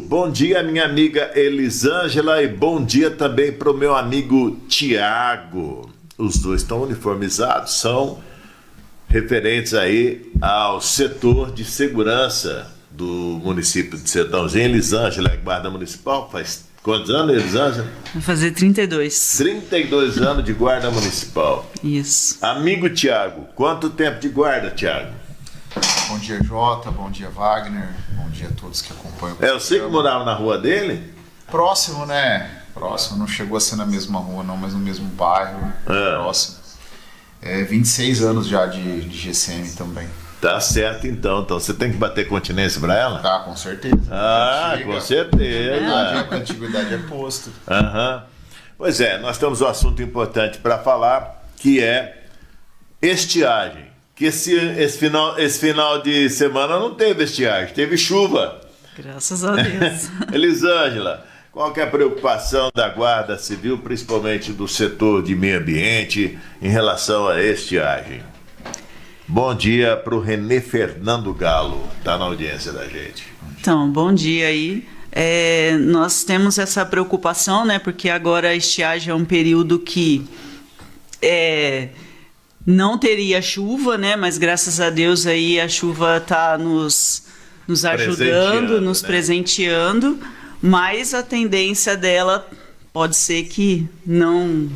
Bom dia, minha amiga Elisângela, e bom dia também para o meu amigo Tiago. Os dois estão uniformizados, são referentes aí ao setor de segurança do município de Sertãozinho. Elisângela é guarda municipal, faz quantos anos, Elisângela? Vai fazer 32. 32 anos de guarda municipal. Isso. Amigo Tiago, quanto tempo de guarda, Tiago? Bom dia, Jota. Bom dia, Wagner. Bom dia a todos que acompanham. Eu sei que morava na rua dele? Próximo, né? Próximo. Não chegou a ser na mesma rua, não, mas no mesmo bairro. Próximo. 26 anos já de GCM também. Tá certo, então. Então você tem que bater continência pra ela? Tá, com certeza. Com certeza. A antiguidade é posto. Pois é, nós temos um assunto importante para falar, que é estiagem. Que esse final de semana não teve estiagem, teve chuva. Graças a Deus. Elisângela, qual que é a preocupação da Guarda Civil, principalmente do setor de meio ambiente, em relação à estiagem? Bom dia para o Renê Fernando Galo, está na audiência da gente. Então, bom dia aí. Nós temos essa preocupação, né? Porque agora a estiagem é um período que não teria chuva, né? Mas graças a Deus aí a chuva está nos ajudando, nos presenteando. Mas a tendência dela pode ser que não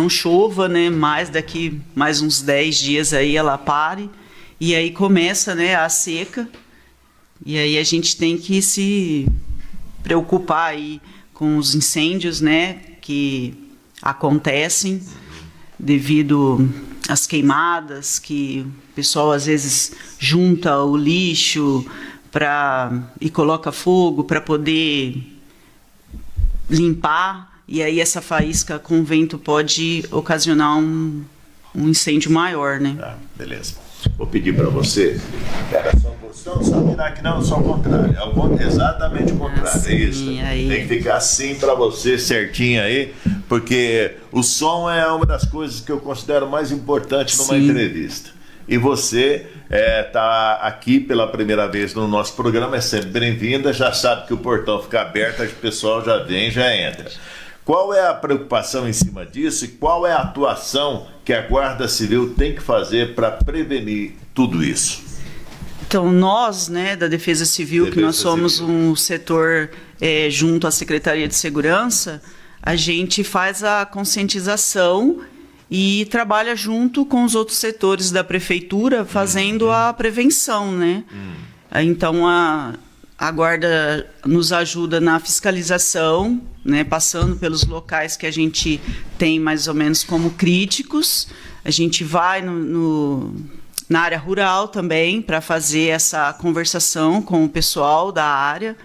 chova, né? Daqui mais uns 10 dias aí ela pare. E aí começa, né, a seca. E aí a gente tem que se preocupar aí com os incêndios, né, que acontecem devido às queimadas, que o pessoal às vezes junta o lixo e coloca fogo para poder limpar, e aí essa faísca com vento pode ocasionar um incêndio maior, né? Beleza. Vou pedir para você, pega só a posição, só virar aqui, não, só o contrário. Exatamente o contrário, assim, é isso. Aí. Tem que ficar assim para você, certinho aí, porque o som é uma das coisas que eu considero mais importante numa entrevista. E você está aqui pela primeira vez no nosso programa, é sempre bem-vinda, já sabe que o portão fica aberto, o pessoal já vem, já entra. Qual é a preocupação em cima disso e qual é a atuação que a Guarda Civil tem que fazer para prevenir tudo isso? Então, nós, né, da Defesa Civil, que nós somos um setor junto à Secretaria de Segurança, a gente faz a conscientização e trabalha junto com os outros setores da Prefeitura fazendo a prevenção, né? Então, a Guarda nos ajuda na fiscalização, né, passando pelos locais que a gente tem mais ou menos como críticos. A gente vai na área rural também para fazer essa conversação com o pessoal da área,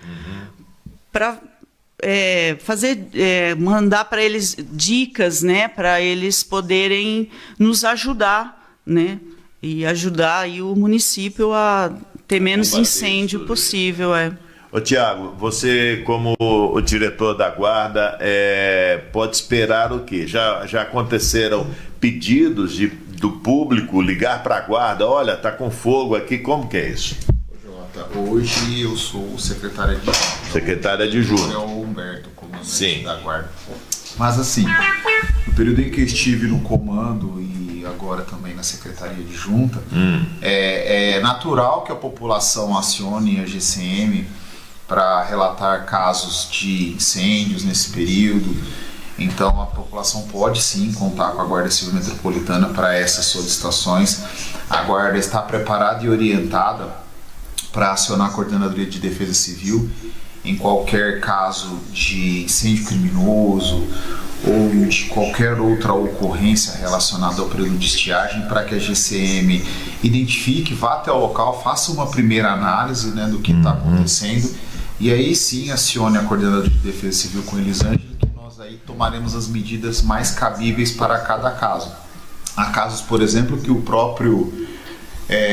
para mandar para eles dicas, né, para eles poderem nos ajudar, né, e ajudar aí o município a ter menos incêndio possível. Ô Tiago, você como o diretor da Guarda, pode esperar o quê? Já aconteceram pedidos do público ligar para a Guarda, olha, tá com fogo aqui, como que é isso? Jota, hoje eu sou o secretário adjunto. Secretário adjunto. É o Humberto, comandante da Guarda. Mas assim, no período em que eu estive no comando e agora também na Secretaria Adjunta, é natural que a população acione a GCM para relatar casos de incêndios nesse período. Então a população pode sim contar com a Guarda Civil Metropolitana para essas solicitações. A Guarda está preparada e orientada para acionar a Coordenadoria de Defesa Civil em qualquer caso de incêndio criminoso ou de qualquer outra ocorrência relacionada ao período de estiagem, para que a GCM identifique, vá até o local, faça uma primeira análise, né, do que está acontecendo, e aí sim acione a Coordenadoria de Defesa Civil com Elisângela, que nós aí tomaremos as medidas mais cabíveis para cada caso. Há casos, por exemplo, que o próprio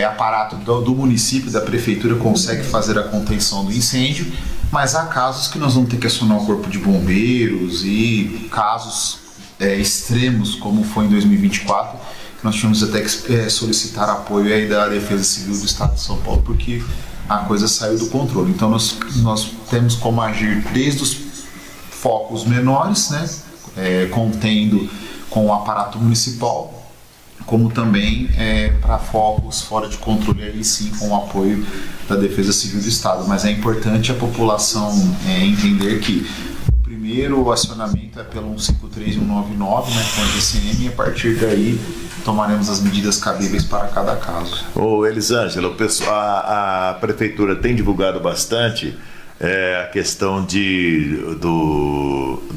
aparato do município, da prefeitura, consegue fazer a contenção do incêndio, mas há casos que nós vamos ter que acionar o corpo de bombeiros e casos extremos, como foi em 2024, que nós tivemos até que solicitar apoio aí da Defesa Civil do Estado de São Paulo, porque a coisa saiu do controle. Então nós temos como agir desde os focos menores, né, contendo com o aparato municipal, como também para focos fora de controle, aí sim com o apoio da Defesa Civil do Estado. Mas é importante a população entender que o primeiro acionamento é pelo 153 e 199, né, com a GCM, e a partir daí tomaremos as medidas cabíveis para cada caso. Ô Elisângela, a Prefeitura tem divulgado bastante a questão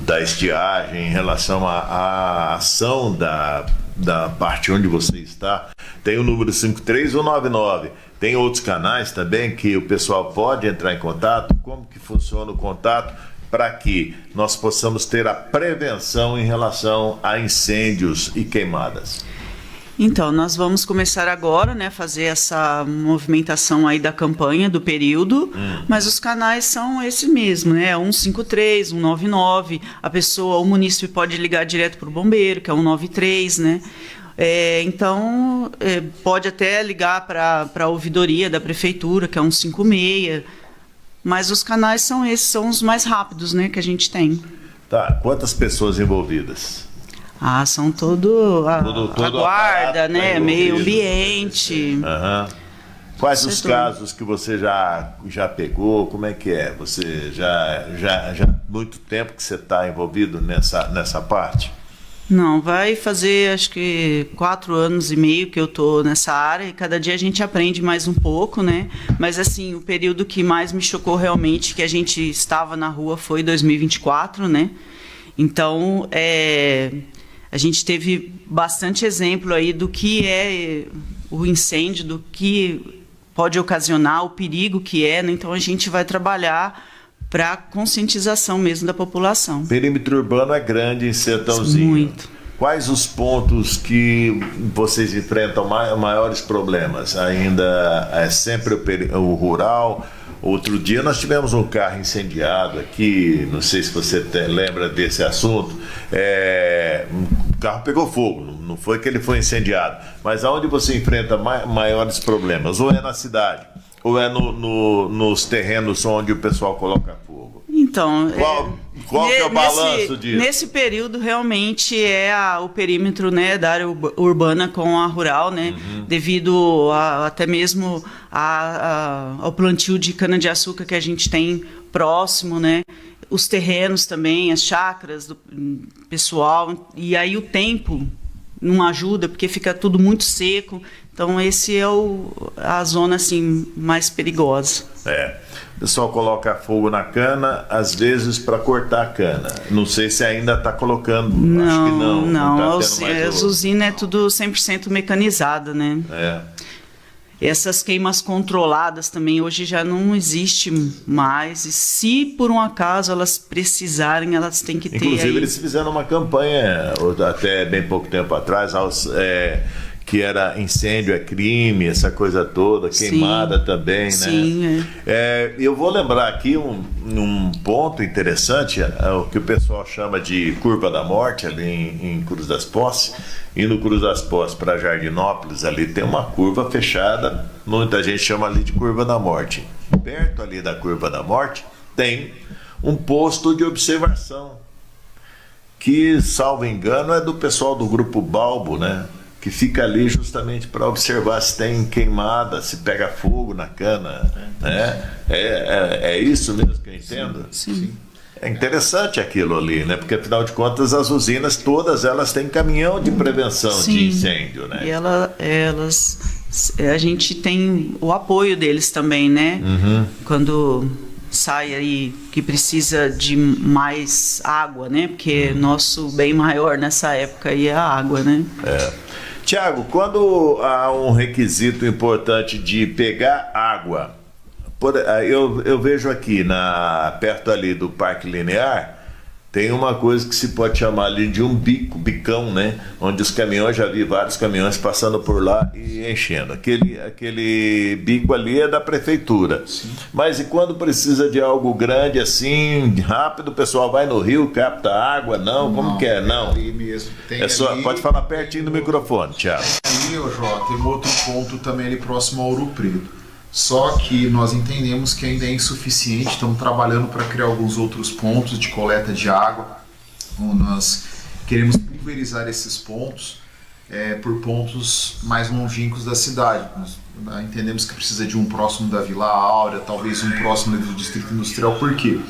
da estiagem em relação à ação da parte onde você está. Tem o número 53199. Tem outros canais também que o pessoal pode entrar em contato. Como que funciona o contato para que nós possamos ter a prevenção em relação a incêndios e queimadas? Então, nós vamos começar agora, né, fazer essa movimentação aí da campanha, do período, mas os canais são esses mesmo, né, 153, 199, o munícipe pode ligar direto para o bombeiro, que é 193, né, então pode até ligar para a ouvidoria da prefeitura, que é 156, mas os canais são esses, são os mais rápidos, né, que a gente tem. Tá, quantas pessoas envolvidas? São todo a guarda, né? Meio ambiente. Quais os casos que você já pegou? Como é que é? Você já muito tempo que você está envolvido nessa parte? Não, vai fazer acho que 4 anos e meio que eu estou nessa área e cada dia a gente aprende mais um pouco, né? Mas assim, o período que mais me chocou realmente que a gente estava na rua foi 2024, né? Então, a gente teve bastante exemplo aí do que é o incêndio, do que pode ocasionar, o perigo que é, né? Então a gente vai trabalhar para conscientização mesmo da população. O perímetro urbano é grande em Sertãozinho. Muito. Quais os pontos que vocês enfrentam maiores problemas? Ainda é sempre o rural? Outro dia nós tivemos um carro incendiado aqui, não sei se você lembra desse assunto. O carro pegou fogo, não foi que ele foi incendiado, mas aonde você enfrenta maiores problemas? Ou é na cidade, ou é nos terrenos onde o pessoal coloca fogo? Então, qual que é o balanço disso? Nesse período, realmente, o perímetro, né, da área urbana com a rural, né, devido até mesmo ao plantio de cana-de-açúcar que a gente tem próximo, né, os terrenos também, as chácaras do pessoal, e aí o tempo não ajuda, porque fica tudo muito seco. Então, esse é a zona assim, mais perigosa. O pessoal coloca fogo na cana, às vezes para cortar a cana. Não sei se ainda está colocando. Acho que não. Não, as usinas é tudo 100% mecanizada, né? Essas queimas controladas também hoje já não existe mais. E se por um acaso elas precisarem, elas têm que ter. Inclusive, eles fizeram uma campanha até bem pouco tempo atrás, que era incêndio é crime, essa coisa toda, queimada também, né? Sim, eu vou lembrar aqui um ponto interessante, o que o pessoal chama de curva da morte, ali em Cruz das Posses. E no Cruz das Posses para Jardinópolis, ali tem uma curva fechada, muita gente chama ali de curva da morte. Perto ali da curva da morte tem um posto de observação, que, salvo engano, é do pessoal do Grupo Balbo, né? Que fica ali justamente para observar se tem queimada, se pega fogo na cana, né? É isso mesmo que eu entendo? Sim. É interessante aquilo ali, né? Porque afinal de contas as usinas todas elas têm caminhão de prevenção de incêndio, né? E a gente tem o apoio deles também, né? Quando sai aí que precisa de mais água, né? Porque nosso bem maior nessa época aí é a água, né? Tiago, quando há um requisito importante de pegar água, eu vejo aqui perto ali do Parque Linear, tem uma coisa que se pode chamar ali de um bicão, né? Onde os caminhões, já vi vários caminhões passando por lá e enchendo. Aquele bico ali é da prefeitura. Sim. Mas e quando precisa de algo grande assim, rápido, o pessoal vai no rio, capta água? Não, como que é? Não. Ali mesmo. Pode falar pertinho do microfone, Thiago. Ali, Jota, tem outro ponto também ali próximo ao Ouro Preto. Só que nós entendemos que ainda é insuficiente, estamos trabalhando para criar alguns outros pontos de coleta de água. Nós queremos pulverizar esses pontos por pontos mais longínquos da cidade. Nós entendemos que precisa de um próximo da Vila Áurea, talvez um próximo do Distrito Industrial. Por quê?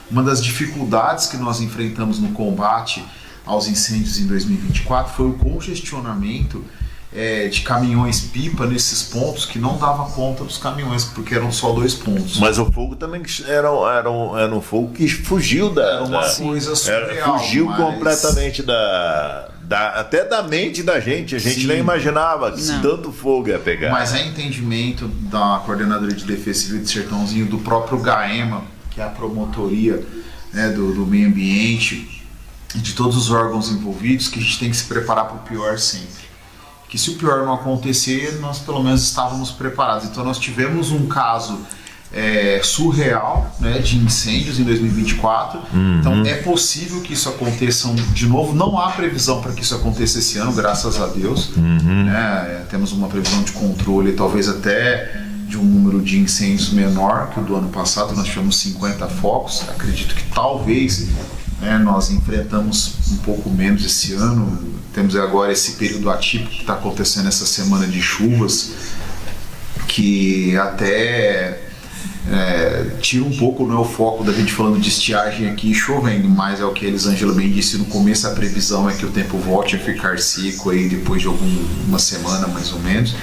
Uma das dificuldades que nós enfrentamos no combate aos incêndios em 2024 foi o congestionamento de caminhões-pipa nesses pontos que não dava conta dos caminhões, porque eram só 2 pontos. Mas o fogo também era um fogo que fugiu era uma coisa surreal. Fugiu completamente até da mente da gente. A gente Sim. nem imaginava que tanto fogo ia pegar. Mas é entendimento da Coordenadoria de Defesa Civil de Sertãozinho, do próprio GAEMA, que é a promotoria, né, do meio ambiente, e de todos os órgãos envolvidos, que a gente tem que se preparar para o pior sempre. Que se o pior não acontecer, nós pelo menos estávamos preparados. Então nós tivemos um caso surreal, né, de incêndios em 2024. Então é possível que isso aconteça de novo. Não há previsão para que isso aconteça esse ano, graças a Deus. Né? Temos uma previsão de controle, talvez até de um número de incêndios menor que o do ano passado. Nós tivemos 50 focos. Acredito que talvez nós enfrentamos um pouco menos esse ano. Temos agora esse período atípico que está acontecendo essa semana de chuvas, que até tira um pouco o foco da gente falando de estiagem aqui e chovendo, mas é o que a Elisângela bem disse no começo, a previsão é que o tempo volte a ficar seco aí depois de uma semana mais ou menos.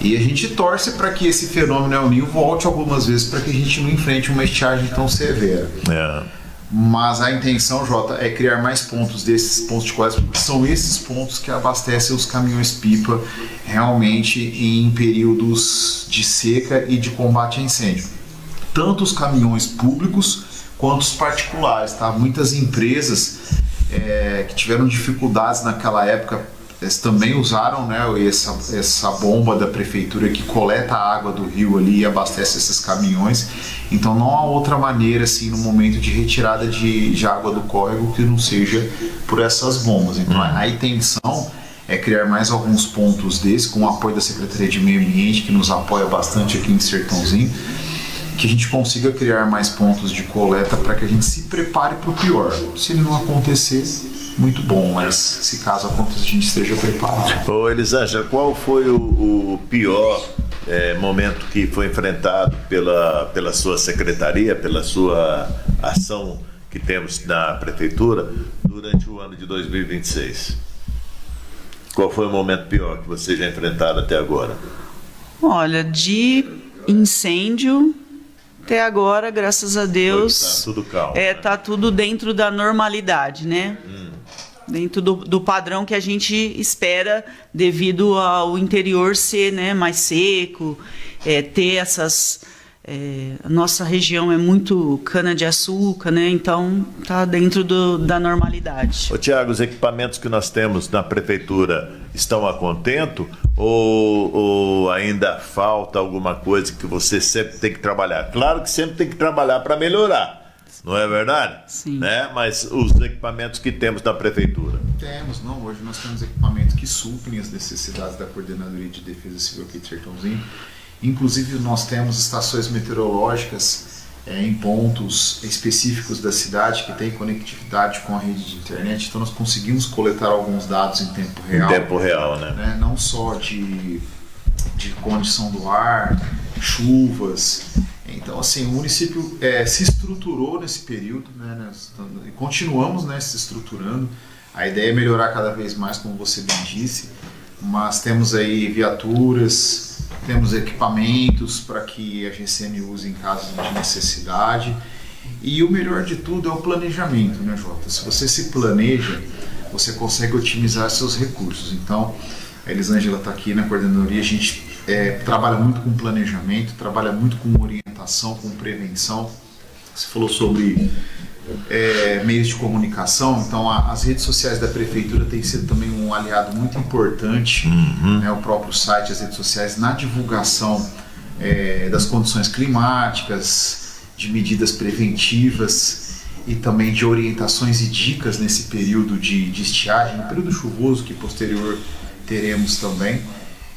E a gente torce para que esse fenômeno El Niño volte algumas vezes para que a gente não enfrente uma estiagem tão severa. Mas a intenção, Jota, é criar mais pontos desses pontos de coleta, porque são esses pontos que abastecem os caminhões-pipa realmente em períodos de seca e de combate a incêndio. Tanto os caminhões públicos quanto os particulares, tá? Muitas empresas que tiveram dificuldades naquela época, eles também usaram, né, essa bomba da prefeitura que coleta a água do rio ali e abastece esses caminhões. Então não há outra maneira, assim, no momento de retirada de água do córrego que não seja por essas bombas. Então a intenção é criar mais alguns pontos desses, com o apoio da Secretaria de Meio Ambiente, que nos apoia bastante aqui em Sertãozinho, que a gente consiga criar mais pontos de coleta para que a gente se prepare para o pior. Se ele não acontecer, muito bom, mas se caso aconteça, a gente esteja preparado. Ô Elisângela, qual foi o pior momento que foi enfrentado pela sua secretaria, pela sua ação que temos na prefeitura durante o ano de 2026? Qual foi o momento pior que vocês já enfrentaram até agora? Olha, de incêndio até agora, graças a Deus, tá tudo calmo. Tá tudo dentro da normalidade, né? Dentro do padrão que a gente espera, devido ao interior ser, né, mais seco, ter essas... a nossa região é muito cana-de-açúcar, né? Então tá dentro da normalidade. Ô Tiago, os equipamentos que nós temos na prefeitura estão a contento ou ainda falta alguma coisa que você sempre tem que trabalhar? Claro que sempre tem que trabalhar para melhorar. Não é verdade? Sim. Né? Mas os equipamentos que temos na prefeitura? Hoje nós temos equipamentos que suprem as necessidades da Coordenadoria de Defesa Civil aqui de Sertãozinho. Inclusive nós temos estações meteorológicas em pontos específicos da cidade que tem conectividade com a rede de internet, então nós conseguimos coletar alguns dados em tempo real. Em tempo real, né? Não só de condição do ar, chuvas. Então, assim, o município se estruturou nesse período, né, e continuamos, né, se estruturando. A ideia é melhorar cada vez mais, como você bem disse, mas temos aí viaturas, temos equipamentos para que a GCM use em caso de necessidade. E o melhor de tudo é o planejamento, né, Jota? Se você se planeja, você consegue otimizar seus recursos. Então, a Elisângela está aqui na coordenadoria, a gente trabalha muito com planejamento, trabalha muito com orientação, com prevenção. Você falou sobre meios de comunicação, então as redes sociais da prefeitura têm sido também um aliado muito importante, né, o próprio site, as redes sociais, na divulgação das condições climáticas, de medidas preventivas e também de orientações e dicas nesse período de estiagem, no período chuvoso que posterior teremos também.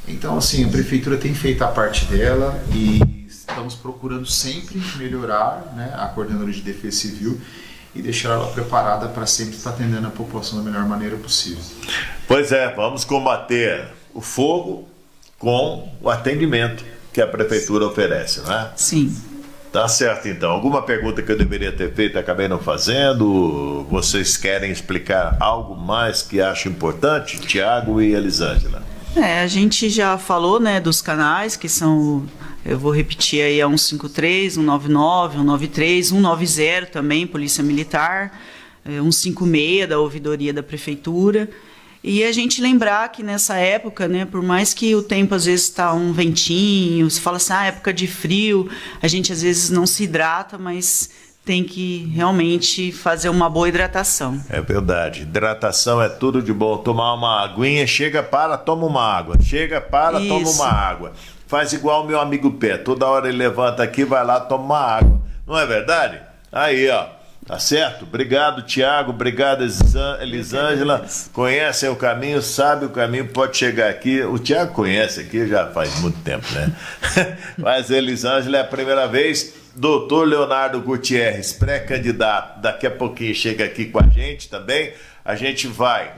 Então, assim, a prefeitura tem feito a parte dela e estamos procurando sempre melhorar, né, a Coordenadoria de Defesa Civil e deixar ela preparada para sempre estar atendendo a população da melhor maneira possível. Pois é, vamos combater o fogo com o atendimento que a prefeitura oferece, não é? Sim. Tá certo, então. Alguma pergunta que eu deveria ter feito, acabei não fazendo? Vocês querem explicar algo mais que acham importante? Tiago e Elisângela. A gente já falou, né, dos canais, que são, eu vou repetir aí, 153, 199, 193, 190 também, Polícia Militar, 156 da Ouvidoria da Prefeitura. E a gente lembrar que nessa época, né, por mais que o tempo às vezes está um ventinho, se fala assim, época de frio, a gente às vezes não se hidrata, mas tem que realmente fazer uma boa hidratação. É verdade, hidratação é tudo de bom. Tomar uma aguinha, chega, para, toma uma água. Chega, para, Isso. toma uma água. Faz igual o meu amigo Pé, toda hora ele levanta aqui, vai lá, toma uma água. Não é verdade? Aí, ó. Tá certo? Obrigado, Tiago. Obrigado, Elisângela. Conhecem o caminho, sabe o caminho, pode chegar aqui. O Tiago conhece aqui já faz muito tempo, né? Mas Elisângela é a primeira vez. Doutor Leonardo Gutierrez, pré-candidato, daqui a pouquinho chega aqui com a gente também. A gente vai.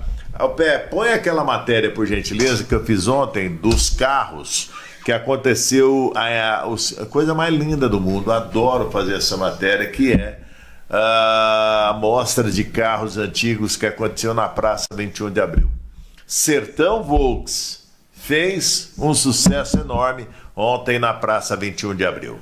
Pé, põe aquela matéria, por gentileza, que eu fiz ontem dos carros que aconteceu, a coisa mais linda do mundo. Adoro fazer essa matéria, que é a mostra de carros antigos que aconteceu na Praça 21 de Abril. Sertão Volks fez um sucesso enorme ontem na Praça 21 de Abril.